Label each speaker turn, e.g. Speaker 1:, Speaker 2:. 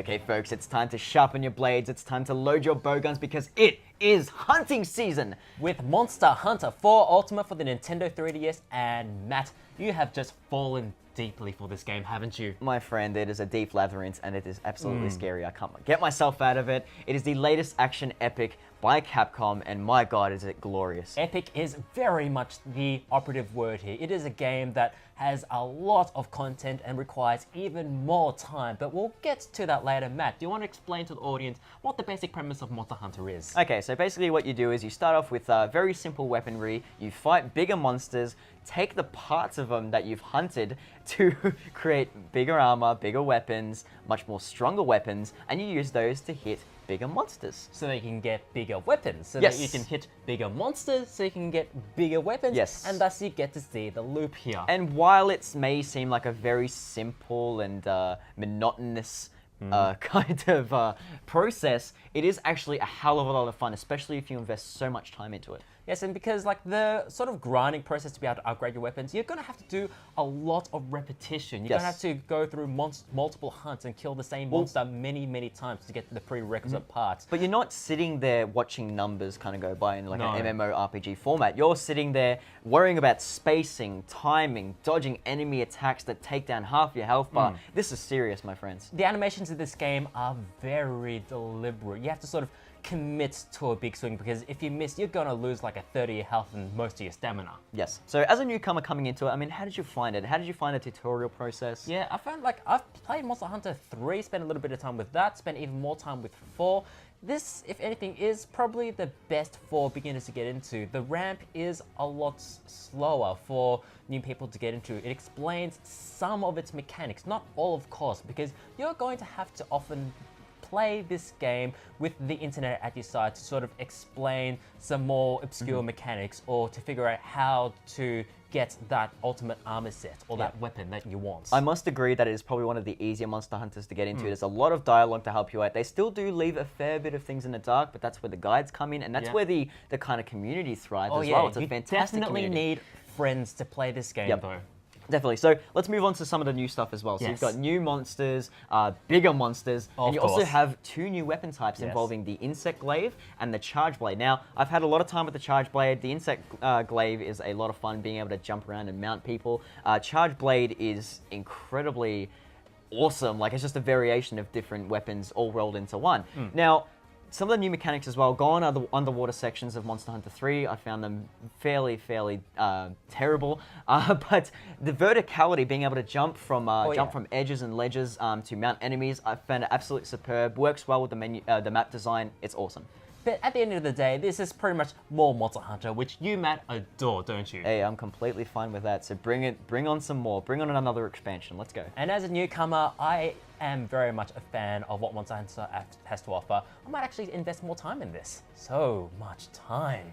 Speaker 1: Okay, folks, it's time to sharpen your blades. It's time to load your bowguns because it is hunting season.
Speaker 2: With Monster Hunter 4 Ultimate for the Nintendo 3DS, and Matt, you have just fallen deeply for this game, haven't you?
Speaker 1: My friend, it is a deep labyrinth and it is absolutely scary. I can't get myself out of it. It is the latest action epic by Capcom, and my god, is it glorious.
Speaker 2: Epic is very much the operative word here. It is a game that has a lot of content and requires even more time, but we'll get to that later. Matt, do you want to explain to the audience what the basic premise of Monster Hunter is?
Speaker 1: Okay, so basically what you do is you start off with very simple weaponry, you fight bigger monsters, take the parts of them that you've hunted to create bigger armor, bigger weapons, much more stronger weapons, and you use those to hit bigger monsters.
Speaker 2: So that you can get bigger weapons, so
Speaker 1: Yes.
Speaker 2: that you can hit bigger monsters, so you can get bigger weapons,
Speaker 1: Yes.
Speaker 2: and thus you get to see the loop here.
Speaker 1: And while it may seem like a very simple and monotonous kind of process, it is actually a hell of a lot of fun, especially if you invest so much time into it.
Speaker 2: Yes, and because like the sort of grinding process to be able to upgrade your weapons, you're going to have to do a lot of repetition. You're going to have to go through multiple hunts and kill the same monster many, many times to get the prerequisite parts.
Speaker 1: But you're not sitting there watching numbers kind of go by in like
Speaker 2: No.
Speaker 1: an MMORPG format. You're sitting there worrying about spacing, timing, dodging enemy attacks that take down half your health bar. This is serious, my friends.
Speaker 2: The animations of this game are very deliberate. You have to sort of commit to a big swing, because if you miss, you're going to lose like a 30 of health and most of your stamina.
Speaker 1: Yes. So as a newcomer coming into it, I mean, how did you find it? How did you find the tutorial process?
Speaker 2: Yeah, I found like I've played Monster Hunter 3, spent a little bit of time with that, spent even more time with 4. This, if anything, is probably the best for beginners to get into. The ramp is a lot slower for new people to get into. It explains some of its mechanics, not all of course, because you're going to have to often play this game with the internet at your side to sort of explain some more obscure mechanics, or to figure out how to get that ultimate armor set or that weapon that you want.
Speaker 1: I must agree that it is probably one of the easier Monster Hunters to get into. There's a lot of dialogue to help you out. They still do leave a fair bit of things in the dark, but that's where the guides come in, and that's where the kind of community thrives as well. It's a fantastic
Speaker 2: definitely
Speaker 1: community.
Speaker 2: need friends to play this game though.
Speaker 1: Definitely. So let's move on to some of the new stuff as well. So you've got new monsters, bigger monsters, and you also have 2 new weapon types involving the Insect Glaive and the Charge Blade. Now, I've had a lot of time with the Charge Blade. The Insect Glaive is a lot of fun, being able to jump around and mount people. Charge Blade is incredibly awesome. Like, it's just a variation of different weapons all rolled into one. Now, some of the new mechanics as well. Go on the underwater sections of Monster Hunter 3. I found them fairly terrible. But the verticality, being able to jump from from edges and ledges to mount enemies, I found it absolutely superb. Works well with the map design. It's awesome.
Speaker 2: But at the end of the day, this is pretty much more Monster Hunter, which you, Matt, adore, don't you?
Speaker 1: Hey, I'm completely fine with that. So bring on some more. Bring on another expansion. Let's go.
Speaker 2: And as a newcomer, I am very much a fan of what Monster Hunter has to offer. I might actually invest more time in this. So much time.